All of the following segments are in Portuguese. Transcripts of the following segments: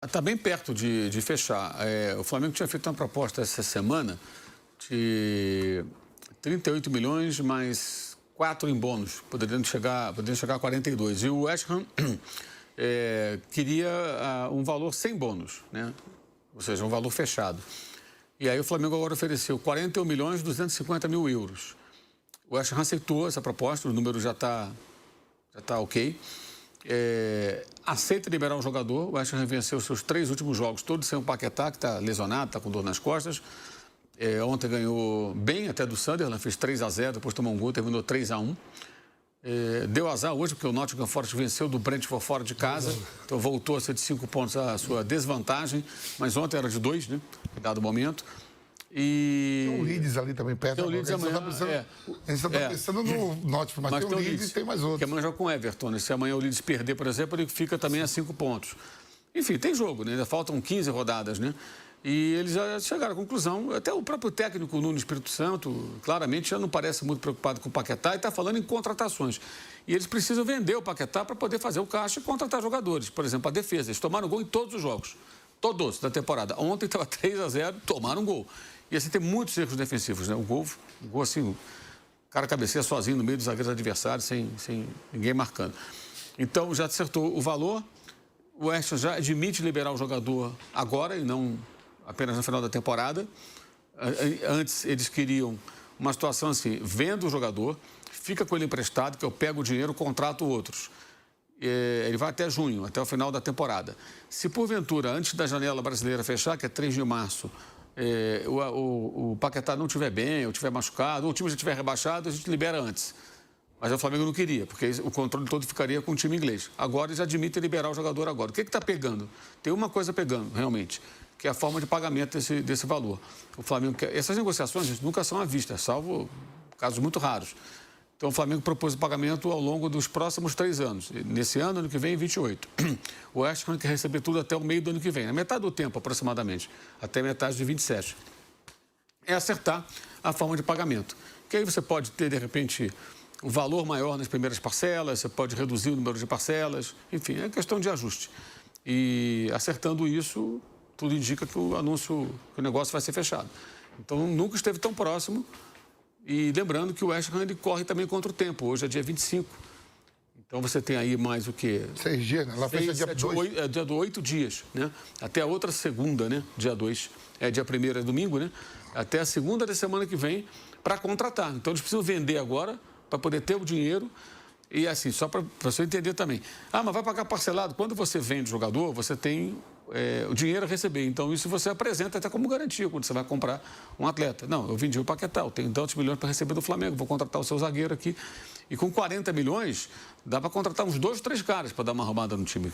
Está bem perto de fechar. O Flamengo tinha feito uma proposta essa semana de 38 milhões mais 4 em bônus, podendo chegar a 42. E o West Ham queria um valor sem bônus, né? Ou seja, um valor fechado. E aí o Flamengo agora ofereceu 41 milhões e 250 mil euros. O West Ham aceitou essa proposta, o número já está ok. Aceita liberar um jogador. O West Ham venceu os seus 3 últimos jogos, todos sem o Paquetá, que está lesionado, está com dor nas costas. Ontem ganhou bem até do Sunderland, fez 3-0, depois tomou um gol, terminou 3-1. Deu azar hoje, porque o Nottingham Forest venceu do Brentford fora de casa, então voltou a ser de 5 pontos a sua desvantagem, mas ontem era de 2, né, dado momento. E tem o Leeds ali também perto. Tem o Leeds amanhã. A gente está pensando no Nottingham, mas tem o Leeds e tem mais outros. Que amanhã joga com o Everton, né? Se amanhã o Leeds perder, por exemplo, ele fica também a 5 pontos. Enfim, tem jogo, né? Ainda faltam 15 rodadas, né? E eles já chegaram à conclusão, até o próprio técnico Nuno Espírito Santo, claramente já não parece muito preocupado com o Paquetá e está falando em contratações. E eles precisam vender o Paquetá para poder fazer o caixa e contratar jogadores. Por exemplo, a defesa. Eles tomaram gol em todos os jogos. Todos da temporada. Ontem estava 3-0, tomaram gol. E assim tem muitos erros defensivos, né? O gol assim, o cara cabeceia sozinho no meio dos zagueiros adversários, sem ninguém marcando. Então já acertou o valor. O West Ham já admite liberar o jogador agora e não apenas no final da temporada. Antes eles queriam uma situação assim, vendo o jogador, fica com ele emprestado, que eu pego o dinheiro, contrato outros. Ele vai até junho, até o final da temporada. Se porventura, antes da janela brasileira fechar, que é 3 de março, o Paquetá não estiver bem, ou estiver machucado, ou o time já estiver rebaixado, a gente libera antes. Mas o Flamengo não queria, porque o controle todo ficaria com o time inglês. Agora eles admitem liberar o jogador agora. O que está pegando? Tem uma coisa pegando, realmente, que é a forma de pagamento desse valor. O Flamengo quer... Essas negociações, gente, nunca são à vista, salvo casos muito raros. Então o Flamengo propôs o pagamento ao longo dos próximos 3 anos. Nesse ano que vem, 28. O West Ham quer receber tudo até o meio do ano que vem. A metade do tempo, aproximadamente. Até metade de 27. É acertar a forma de pagamento. Que aí você pode ter, de repente, um valor maior nas primeiras parcelas, você pode reduzir o número de parcelas. Enfim, é questão de ajuste. E acertando isso, tudo indica que o negócio vai ser fechado. Então nunca esteve tão próximo. E lembrando que o West Ham corre também contra o tempo. Hoje é dia 25. Então você tem aí mais o quê? 6 dias, né? Lá fecha dia 2. É dia 8 dias, né? Até a outra segunda, né? Dia 2. Dia 1º é domingo, né? Até a segunda da semana que vem para contratar. Então eles precisam vender agora para poder ter o dinheiro. E assim, só para você entender também. Mas vai pagar parcelado? Quando você vende o jogador, você tem o dinheiro a receber. Então, isso você apresenta até como garantia quando você vai comprar um atleta. Não, eu vendi o Paquetá, eu tenho tantos milhões para receber do Flamengo, vou contratar o seu zagueiro aqui. E com 40 milhões, dá para contratar uns 2, 3 caras para dar uma arrumada no time.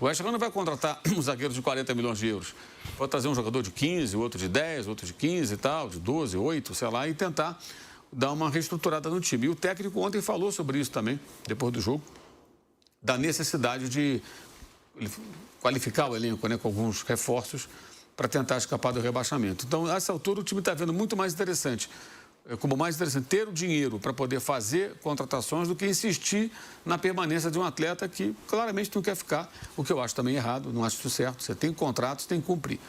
O West Ham não vai contratar um zagueiro de 40 milhões de euros. Pode trazer um jogador de 15, outro de 10, outro de 15 e tal, de 12, 8, sei lá, e tentar dar uma reestruturada no time. E o técnico ontem falou sobre isso também, depois do jogo, da necessidade de qualificar o elenco, né, com alguns reforços para tentar escapar do rebaixamento. Então, a essa altura, o time está vendo muito mais interessante, como mais interessante ter o dinheiro para poder fazer contratações do que insistir na permanência de um atleta que claramente não quer ficar, o que eu acho também errado, não acho isso certo. Você tem contrato, você tem que cumprir.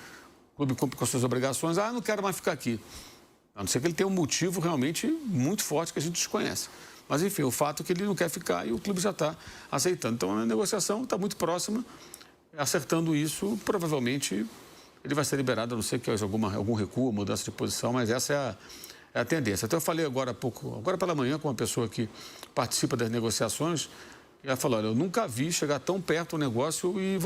O clube cumpre com as suas obrigações, não quero mais ficar aqui. A não ser que ele tenha um motivo realmente muito forte que a gente desconhece. Mas, enfim, o fato é que ele não quer ficar e o clube já está aceitando. Então, a negociação está muito próxima. Acertando isso, provavelmente ele vai ser liberado, a não ser que haja algum recuo, mudança de posição, mas essa é a tendência. Até eu falei agora pela manhã, com uma pessoa que participa das negociações, e ela falou, olha, eu nunca vi chegar tão perto o negócio e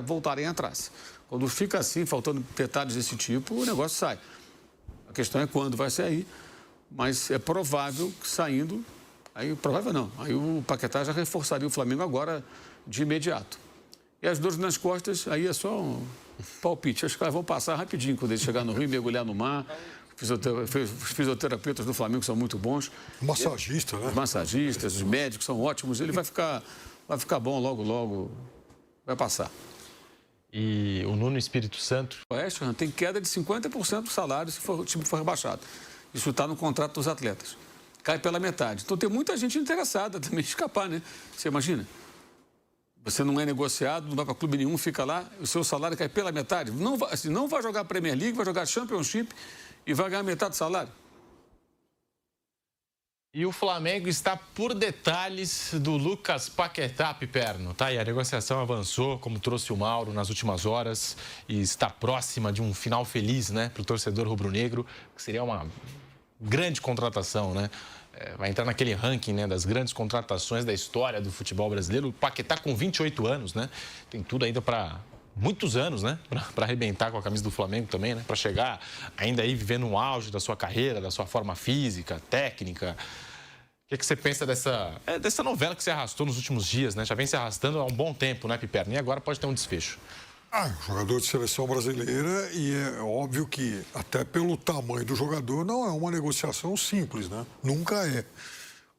voltarem atrás. Quando fica assim, faltando detalhes desse tipo, o negócio sai. A questão é quando vai sair, mas é provável que saindo, aí provável não, aí o Paquetá já reforçaria o Flamengo agora de imediato. E as dores nas costas, aí é só um palpite. Acho que elas vão passar rapidinho quando ele chegar no Rio e mergulhar no mar. Os fisioterapeutas do Flamengo são muito bons. Massagista, né? Os massagistas, os médicos são ótimos. Ele vai ficar bom logo, vai passar. E o Nuno Espírito Santo... O West Ham tem queda de 50% do salário se o time for rebaixado. Isso está no contrato dos atletas. Cai pela metade. Então tem muita gente interessada também em escapar, né? Você imagina? você não é negociado, não vai para clube nenhum, fica lá, o seu salário cai pela metade. Não vai jogar Premier League, vai jogar Championship e vai ganhar metade do salário. E o Flamengo está por detalhes do Lucas Paquetá, Piperno, tá? E a negociação avançou, como trouxe o Mauro nas últimas horas, e está próxima de um final feliz, né, para o torcedor rubro-negro, que seria uma grande contratação, né? Vai entrar naquele ranking, né, das grandes contratações da história do futebol brasileiro. O Paquetá com 28 anos, né? Tem tudo ainda para muitos anos, né? Para arrebentar com a camisa do Flamengo também, né? Para chegar ainda aí vivendo o auge da sua carreira, da sua forma física, técnica. O que você pensa dessa novela que se arrastou nos últimos dias, né? Já vem se arrastando há um bom tempo, né, Piperno? E agora pode ter um desfecho. Jogador de seleção brasileira, e é óbvio que até pelo tamanho do jogador não é uma negociação simples, né? Nunca é,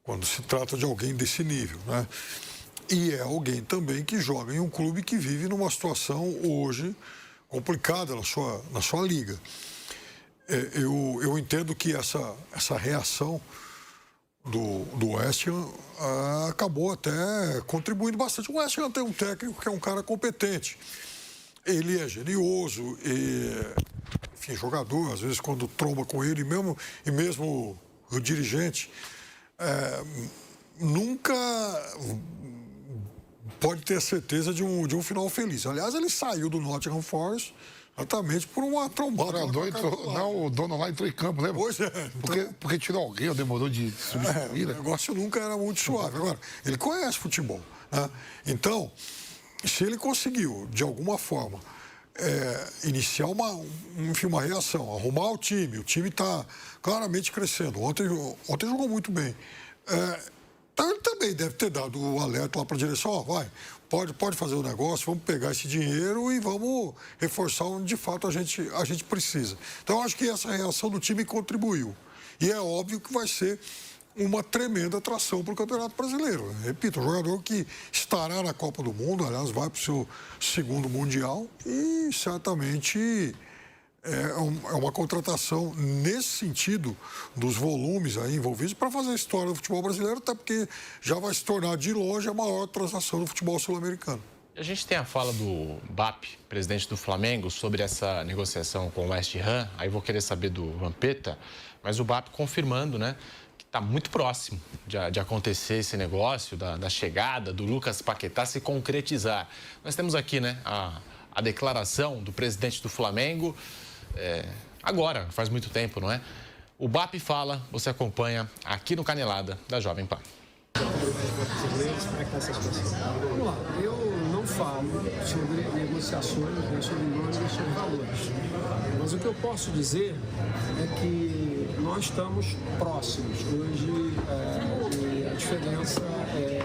quando se trata de alguém desse nível, né? E é alguém também que joga em um clube que vive numa situação hoje complicada na sua liga. Eu entendo que essa reação do West Ham acabou até contribuindo bastante. O West Ham tem um técnico que é um cara competente. Ele é genioso, enfim, jogador, às vezes quando tromba com ele, e mesmo o dirigente, nunca pode ter certeza de um final feliz. Aliás, ele saiu do Nottingham Forest exatamente por uma trombada. O dono lá entrou em campo, lembra? Pois é. Porque tirou alguém, ou demorou de substituir. O negócio nunca era muito suave. Agora, ele conhece futebol, né? Então, se ele conseguiu, de alguma forma, iniciar uma reação, arrumar o time está claramente crescendo. Ontem jogou muito bem. Então ele também deve ter dado o alerta lá para a direção, pode fazer o negócio, vamos pegar esse dinheiro e vamos reforçar onde de fato a gente precisa. Então eu acho que essa reação do time contribuiu. E é óbvio que vai ser uma tremenda atração para o Campeonato Brasileiro. Repito, um jogador que estará na Copa do Mundo, aliás, vai para o seu segundo Mundial e certamente é uma contratação nesse sentido dos volumes aí envolvidos para fazer a história do futebol brasileiro, até porque já vai se tornar de longe a maior transação do futebol sul-americano. A gente tem a fala do BAP, presidente do Flamengo, sobre essa negociação com o West Ham. Aí vou querer saber do Vampeta, mas o BAP confirmando, né, que está muito próximo de acontecer esse negócio, da chegada do Lucas Paquetá se concretizar. Nós temos aqui, né, a declaração do presidente do Flamengo, agora, faz muito tempo, não é? O BAP fala, você acompanha aqui no Canelada da Jovem Pan. Vamos lá, eu não falo sobre negociações, nem sobre nomes, nem sobre valores. Mas o que eu posso dizer é que nós estamos próximos. Hoje, a diferença é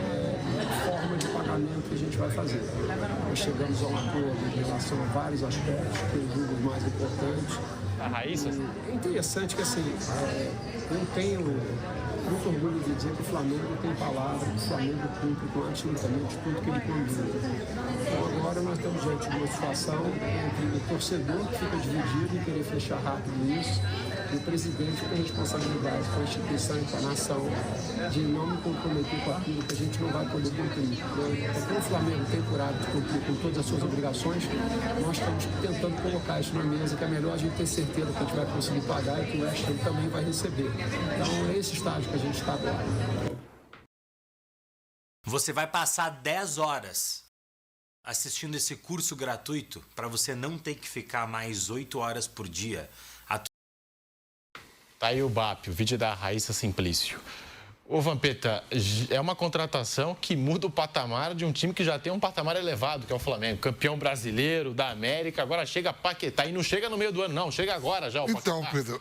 a forma de pagamento que a gente vai fazer. Nós chegamos a um acordo em relação a vários aspectos, que eu julgo os mais importantes. A Raíssa? É interessante que, assim, eu tenho muito orgulho de dizer que o Flamengo tem palavra, que o Flamengo cumpre com absolutamente tudo que ele conduz. Então agora nós estamos diante de uma situação entre o torcedor que fica dividido e querer fechar rápido isso, e o presidente que tem responsabilidade com a instituição e com a nação de não me comprometer com aquilo que a gente não vai poder cumprir. Então, como o Flamengo tem por hábito cumprir com todas as suas obrigações, nós estamos tentando colocar isso na mesa, que é melhor a gente ter certeza que a gente vai conseguir pagar e que o West Ham também vai receber. Então é esse estágio que a gente está agora. Você vai passar 10 horas assistindo esse curso gratuito para você não ter que ficar mais 8 horas por dia. Tá aí o BAP, o vídeo da Raíssa Simplício. Ô, Vampeta, é uma contratação que muda o patamar de um time que já tem um patamar elevado, que é o Flamengo. Campeão brasileiro, da América, agora chega Paquetá. E não chega no meio do ano, não. Chega agora já o Paquetá. Então, Pedro,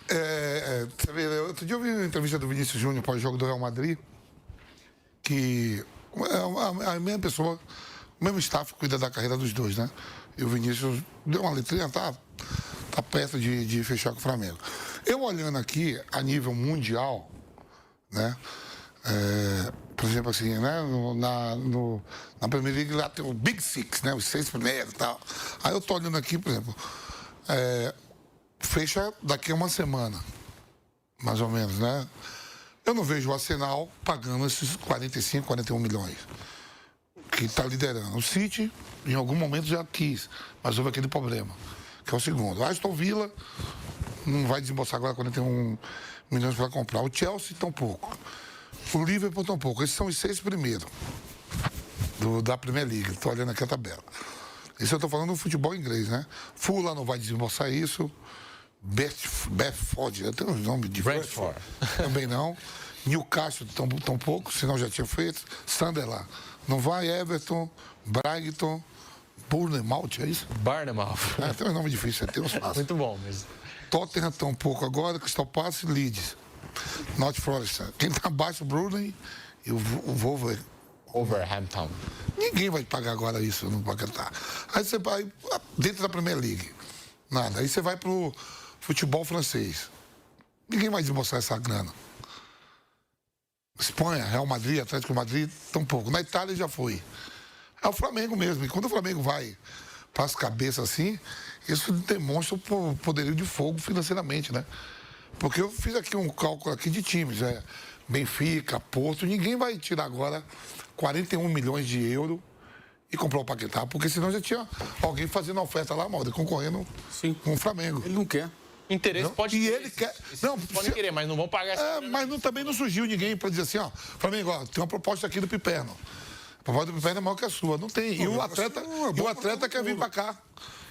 você vê, outro dia eu vi uma entrevista do Vinícius Júnior pós-jogo do Real Madrid, que a mesma pessoa, o mesmo staff cuida da carreira dos dois, né? E o Vinícius deu uma letrinha, tá perto de fechar com o Flamengo. Eu olhando aqui, a nível mundial, né? Por exemplo, assim, né? Na Premier League lá tem o Big Six, né? Os 6 primeiros e tal. Aí eu tô olhando aqui, por exemplo, fecha daqui a uma semana, mais ou menos, né? Eu não vejo o Arsenal pagando esses 45, 41 milhões. que está liderando. O City, em algum momento, já quis, mas houve aquele problema, que é o segundo. Aston Villa não vai desembolsar agora 41 milhões para comprar. O Chelsea, tão pouco. O Liverpool, tão pouco. Esses são os 6 primeiros da Premier League. Estou olhando aqui a tabela. Isso eu estou falando do futebol inglês, né? Fulham não vai desembolsar isso. Bedford, tem uns nomes de Brentford. Também não. Newcastle, tão pouco, senão já tinha feito. Sunderland não vai. Everton, Brighton, Bournemouth, é isso? Bournemouth. Tem uns nomes difíceis, tem uns fáceis. Muito bom, mas... Tottenham tão pouco agora, Crystal Palace, Leeds. North Forest. Quem está abaixo, Brunei e o Wolverhampton. Ninguém vai pagar agora isso no Paquetá. Aí você vai dentro da Premier League. Nada. Aí você vai pro futebol francês. Ninguém vai desembolsar essa grana. Espanha, Real Madrid, Atlético Madrid, tão pouco. Na Itália já foi. É o Flamengo mesmo. E quando o Flamengo vai para as cabeças assim, isso demonstra o poderio de fogo financeiramente, né? Porque eu fiz aqui um cálculo aqui de times, Benfica, Porto, ninguém vai tirar agora 41 milhões de euros e comprar o Paquetá, porque senão já tinha alguém fazendo a oferta lá, Mauro, concorrendo com o Flamengo. Ele não quer. Interesse Não? pode E ter. ele quer. Não, podem querer, mas não vão pagar essa grana. Mas também não surgiu ninguém para dizer assim, ó, Flamengo, ó, tem uma proposta aqui do Piperno. A proposta do Piperno é maior que a sua. Não tem. E o atleta quer vir para cá.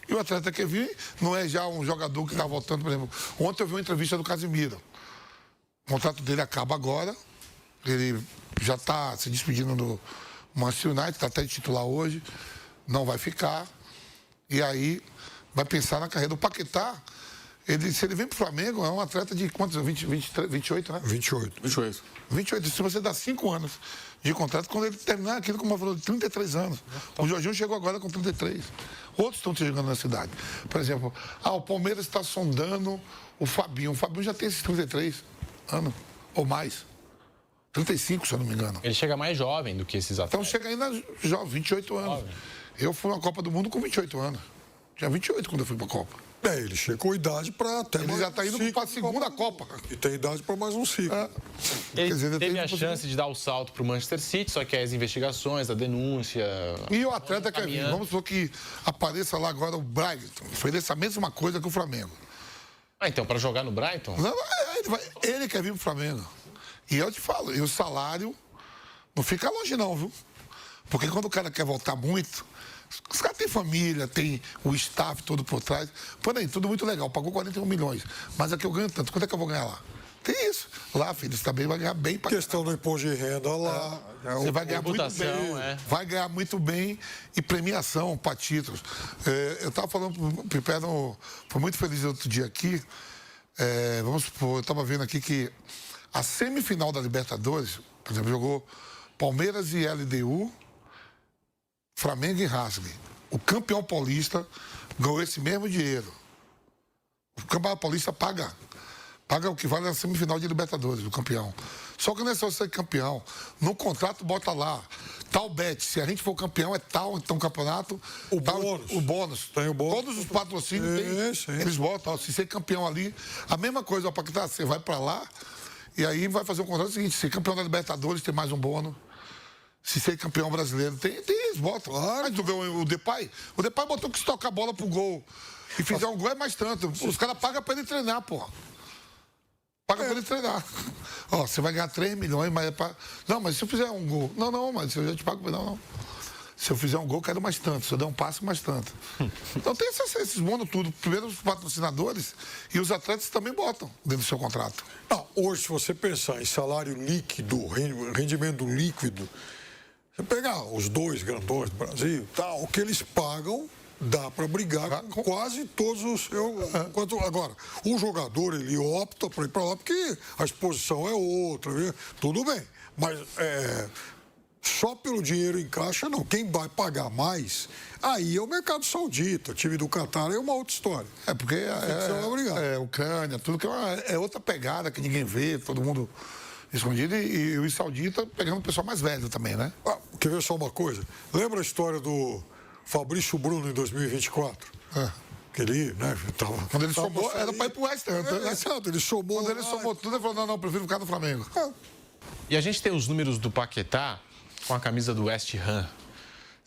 E o atleta quer vir, não é já um jogador que está voltando, por exemplo. Ontem eu vi uma entrevista do Casemiro. O contrato dele acaba agora. Ele já está se despedindo do Manchester United, está até de titular hoje. Não vai ficar. E aí vai pensar na carreira do Paquetá. Se ele vem para o Flamengo, é um atleta de quantos? 28, né? 28. 28. Se você dá 5 anos de contrato, quando ele terminar aquilo, como eu falei, de 33 anos. O Jorginho chegou agora com 33. Outros estão chegando na cidade. Por exemplo, o Palmeiras está sondando o Fabinho. O Fabinho já tem esses 33 anos ou mais. 35, se eu não me engano. Ele chega mais jovem do que esses atletas. Então chega ainda jovem, 28 anos. Jovem. Eu fui na Copa do Mundo com 28 anos. Tinha 28 quando eu fui para a Copa. Ele chega com idade para até Ele já está indo para a segunda Copa. E tem idade para mais um ciclo. Ele Quer dizer, teve tem a chance de dar o salto para o Manchester City, só que as investigações, a denúncia... E o atleta quer vir. caminhando. Vamos supor que apareça lá agora o Brighton. Fez a mesma coisa que o Flamengo. Então, para jogar no Brighton? Não, ele quer vir pro Flamengo. E eu te falo, e o salário não fica longe não, viu? Porque quando o cara quer voltar muito, os caras têm família, tem o staff todo por trás. Por aí, tudo muito legal, pagou 41 milhões. Mas aqui eu ganho tanto, quanto é que eu vou ganhar lá? Tem isso. Lá, filho, você também vai ganhar bem pra Questão do imposto de renda lá. Você vai ganhar muito reputação, bem. Vai ganhar muito bem e premiação para títulos. Eu estava falando pro Piperno, foi muito feliz outro dia aqui. Vamos supor, eu estava vendo aqui que a semifinal da Libertadores, por exemplo, jogou Palmeiras e LDU, Flamengo e Racing. O campeão paulista ganhou esse mesmo dinheiro. O campeão paulista paga o que vale na semifinal de Libertadores, o campeão. Só que não é só ser campeão. No contrato bota lá, tal bet, se a gente for campeão é tal, então campeonato... O tal, bônus. O bônus. Tem o bônus. Todos os patrocínios tem, eles botam, ó, se ser campeão ali, a mesma coisa, ó, Paquetá, você vai pra lá e aí vai fazer um contrato seguinte, ser campeão da Libertadores tem mais um bônus. Se ser campeão brasileiro, tem eles botam. Mas tu vê o Depay? O Depay botou que se tocar a bola pro gol e fizer um gol é mais tanto. Os caras pagam pra ele treinar, porra. Paga pra ele treinar. Ó, você vai ganhar 3 milhões, mas é pra... Não, mas se eu fizer um gol... Não, mas eu já te pago... Não. Se eu fizer um gol, quero mais tanto. Se eu der um passe, mais tanto. Então tem esses bônus tudo. Primeiro os patrocinadores e os atletas também botam dentro do seu contrato. Não, hoje, se você pensar em salário líquido, rendimento líquido, você pegar os dois grandões do Brasil, tal, o que eles pagam dá para brigar com quase todos os... Agora, o jogador, ele opta para ir para lá porque a exposição é outra, viu? Tudo bem, mas só pelo dinheiro em caixa, não. Quem vai pagar mais, aí é o mercado saudita, o time do Catar é uma outra história. Porque Ucrânia, tudo que é outra pegada que ninguém vê, todo mundo escondido, e os sauditas pegando o pessoal mais velho também, né? Quer ver só uma coisa? Lembra a história do Fabrício Bruno em 2024? Que ele, né, tava... Quando ele somou, era para ir pro West Ham. Exato, ele somou... Quando ele somou tudo, ele falou, não, prefiro ficar no Flamengo. E a gente tem os números do Paquetá com a camisa do West Ham.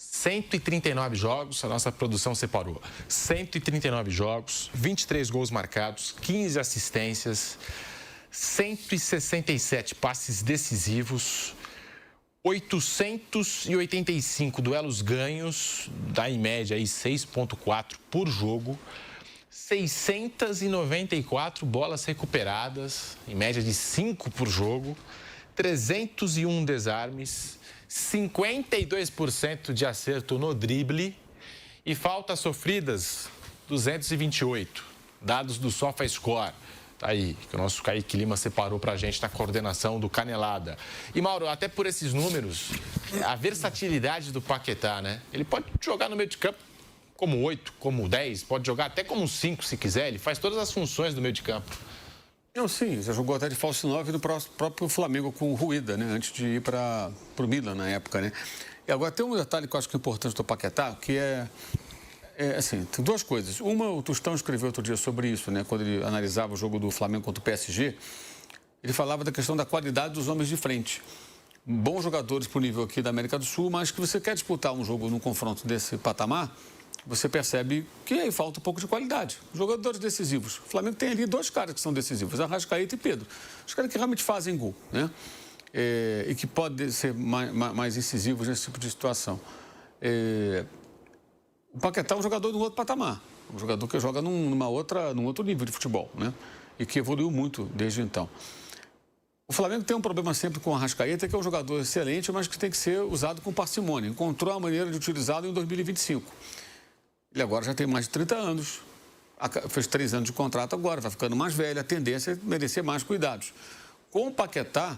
139 jogos, a nossa produção separou. 139 jogos, 23 gols marcados, 15 assistências, 167 passes decisivos, 885 duelos ganhos, dá em média aí 6,4 por jogo, 694 bolas recuperadas, em média de 5 por jogo, 301 desarmes, 52% de acerto no drible e faltas sofridas 228, dados do SofaScore. Tá aí, que o nosso Kaique Lima separou pra gente na coordenação do Canelada. E, Mauro, até por esses números, a versatilidade do Paquetá, né? Ele pode jogar no meio de campo como 8, como 10, pode jogar até como 5 se quiser, ele faz todas as funções do meio de campo. Não, sim, já jogou até de falso 9 no próprio Flamengo com o Ruida, né? Antes de ir para o Milan na época, né? E agora tem um detalhe que eu acho que é importante do Paquetá, que assim, tem duas coisas. Uma, o Tostão escreveu outro dia sobre isso, né? Quando ele analisava o jogo do Flamengo contra o PSG, ele falava da questão da qualidade dos homens de frente. Bons jogadores para o nível aqui da América do Sul, mas que você quer disputar um jogo num confronto desse patamar, você percebe que aí falta um pouco de qualidade. Jogadores decisivos. O Flamengo tem ali 2 caras que são decisivos, Arrascaeta e Pedro. Os caras que realmente fazem gol, né? E que podem ser mais incisivos nesse tipo de situação. O Paquetá é um jogador de um outro patamar. Um jogador que joga num outro nível de futebol, né? E que evoluiu muito desde então. O Flamengo tem um problema sempre com o Arrascaeta, que é um jogador excelente, mas que tem que ser usado com parcimônia. Encontrou a maneira de utilizá-lo em 2025. Ele agora já tem mais de 30 anos, fez 3 anos de contrato agora, vai ficando mais velho, a tendência é merecer mais cuidados. Com o Paquetá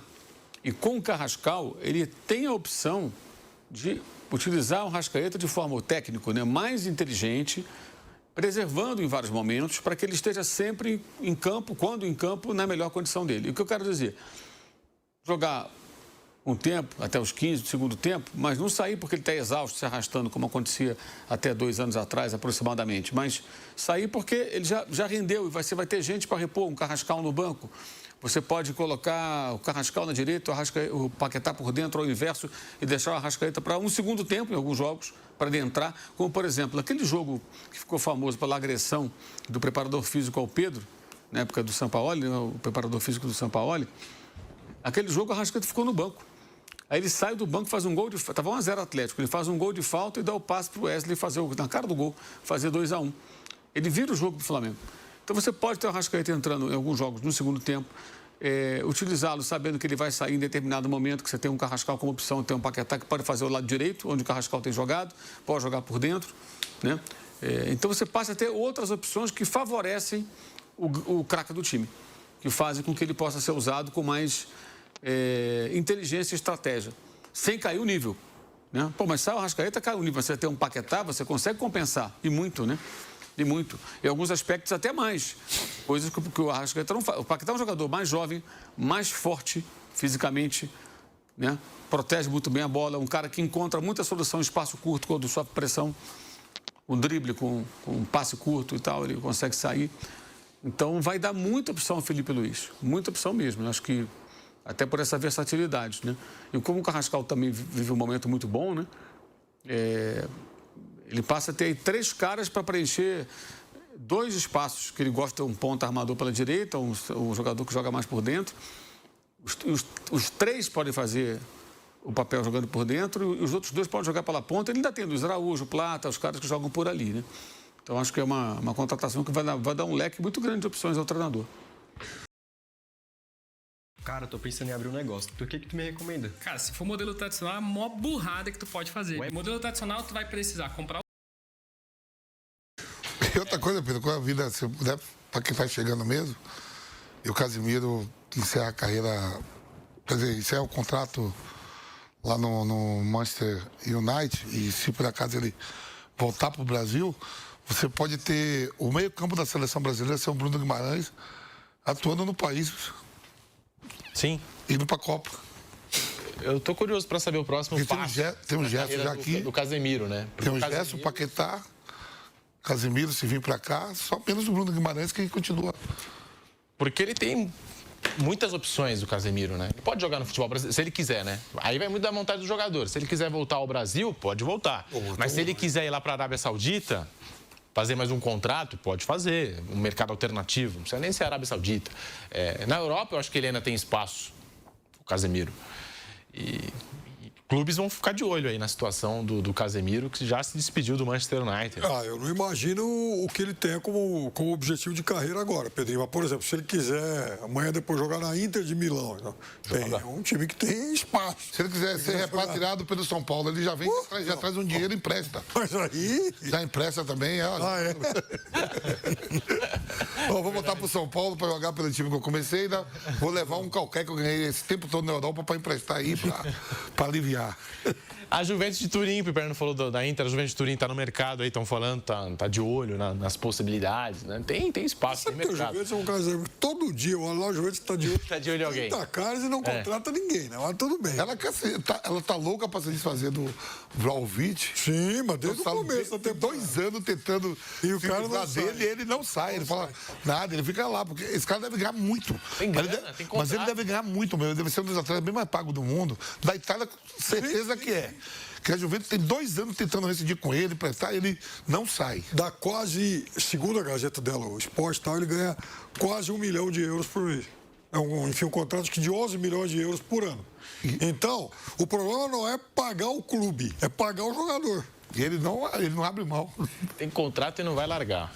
e com o Carrascal, ele tem a opção de utilizar o Arrascaeta de forma técnica, né, mais inteligente, preservando em vários momentos, para que ele esteja sempre em campo, quando em campo, na melhor condição dele. E o que eu quero dizer? Jogar um tempo, até os 15 do segundo tempo, mas não sair porque ele está exausto, se arrastando, como acontecia até 2 anos atrás, aproximadamente. Mas sair porque ele já rendeu e você vai ter gente para repor, um Carrascal no banco. Você pode colocar o Carrascal na direita, o Paquetá por dentro, ao inverso, e deixar o Arrascaeta para um segundo tempo em alguns jogos, para adentrar. Como, por exemplo, aquele jogo que ficou famoso pela agressão do preparador físico ao Pedro, na época do Sampaoli, né, o preparador físico do Sampaoli. Aquele jogo, o Arrascaeta ficou no banco. Aí ele sai do banco, faz um gol de falta. Estava 1-0 Atlético. Ele faz um gol de falta e dá o passe para o Wesley fazer na cara do gol, fazer 2-1. Ele vira o jogo para o Flamengo. Então você pode ter o Arrascaeta entrando em alguns jogos no segundo tempo, utilizá-lo sabendo que ele vai sair em determinado momento, que você tem um Carrascal como opção, tem um Paquetá que pode fazer o lado direito, onde o Carrascal tem jogado, pode jogar por dentro, né? Então você passa a ter outras opções que favorecem o craque do time, que fazem com que ele possa ser usado com mais inteligência e estratégia, sem cair o nível, né? Pô, mas sai o Arrascaeta, cai o nível. Você tem um Paquetá, você consegue compensar, e muito, né? E muito. Em alguns aspectos até mais. Coisas que o Arrascaeta não faz. O Paquetá é um jogador mais jovem, mais forte fisicamente, né? Protege muito bem a bola, um cara que encontra muita solução em espaço curto quando sofre pressão, um drible com um passe curto e tal, ele consegue sair. Então vai dar muita opção ao Felipe Luiz, muita opção mesmo. Eu acho que até por essa versatilidade, né? E como o Carrascal também vive um momento muito bom, né? Ele passa a ter aí 3 caras para preencher 2 espaços, que ele gosta de um ponta armador pela direita, um jogador que joga mais por dentro. Os 3 podem fazer o papel jogando por dentro e os outros 2 podem jogar pela ponta. Ele ainda tem Luiz Araújo, Plata, os caras que jogam por ali, né? Então acho que é uma contratação que vai dar um leque muito grande de opções ao treinador. Cara, eu tô pensando em abrir um negócio. O que tu me recomenda? Cara, se for modelo tradicional, é a maior burrada que tu pode fazer. Ué? Modelo tradicional, tu vai precisar comprar. E outra coisa, Pedro, com a vida, se puder, para quem tá chegando mesmo, e o Casemiro encerra a carreira, quer dizer, encerra o contrato lá no Manchester United, e se por acaso ele voltar pro Brasil, você pode ter o meio-campo da seleção brasileira ser o Bruno Guimarães atuando no país. Sim. Indo para a Copa. Eu tô curioso para saber o próximo passo. Tem um gesto já aqui. Do Casemiro, né? Porque tem um gesto, o Paquetá, Casemiro, se vir para cá, só menos o Bruno Guimarães que continua. Porque ele tem muitas opções do Casemiro, né? Ele pode jogar no futebol brasileiro, se ele quiser, né? Aí vai muito da vontade do jogador. Se ele quiser voltar ao Brasil, pode voltar. Mas se ele quiser ir lá para a Arábia Saudita, fazer mais um contrato, pode fazer. Um mercado alternativo, não precisa nem ser a Arábia Saudita. Na Europa, eu acho que ele ainda tem espaço, o Casemiro. E clubes vão ficar de olho aí na situação do Casemiro, que já se despediu do Manchester United. Eu não imagino o que ele tenha como objetivo de carreira agora, Pedrinho. Mas, por exemplo, se ele quiser amanhã depois jogar na Inter de Milão, tem um time que tem espaço. Se ele quiser ser repatriado pelo São Paulo, ele já vem, já traz um dinheiro e empresta. Mas aí... Já empresta também. Bom, vou voltar pro São Paulo para jogar pelo time que eu comecei. Vou levar um qualquer que eu ganhei esse tempo todo na Europa para emprestar aí, para aliviar. A Juventus de Turim, o Piperno falou da Inter, a Juventus de Turim está no mercado aí, estão falando, tá de olho nas possibilidades, né? Tem espaço, tem mercado. A Juventus é um cara, todo dia, o lá, a Juventus está de olho. Está de olho em alguém. Tá caras e não contrata ninguém, né? Mas tudo bem. Ela tá louca para se desfazer do Vlahovic. Sim, mas desde o começo. Tem 2 anos tentando e o cara não dele, ele não sai. Ele fala nada, ele fica lá, porque esse cara deve ganhar muito. Tem grana, tem contrato. Mas ele deve ganhar muito, meu. Ele deve ser um dos atletas bem mais pagos do mundo. Da Itália, certeza que é. Que a Juventus tem 2 anos tentando rescindir com ele, prestar, ele não sai. Dá quase, segundo a Gazeta dela, o Sport tal, ele ganha quase 1 milhão de euros por mês. Enfim, um contrato de 11 milhões de euros por ano. Então, o problema não é pagar o clube, é pagar o jogador. E ele não abre mão. Tem contrato e não vai largar.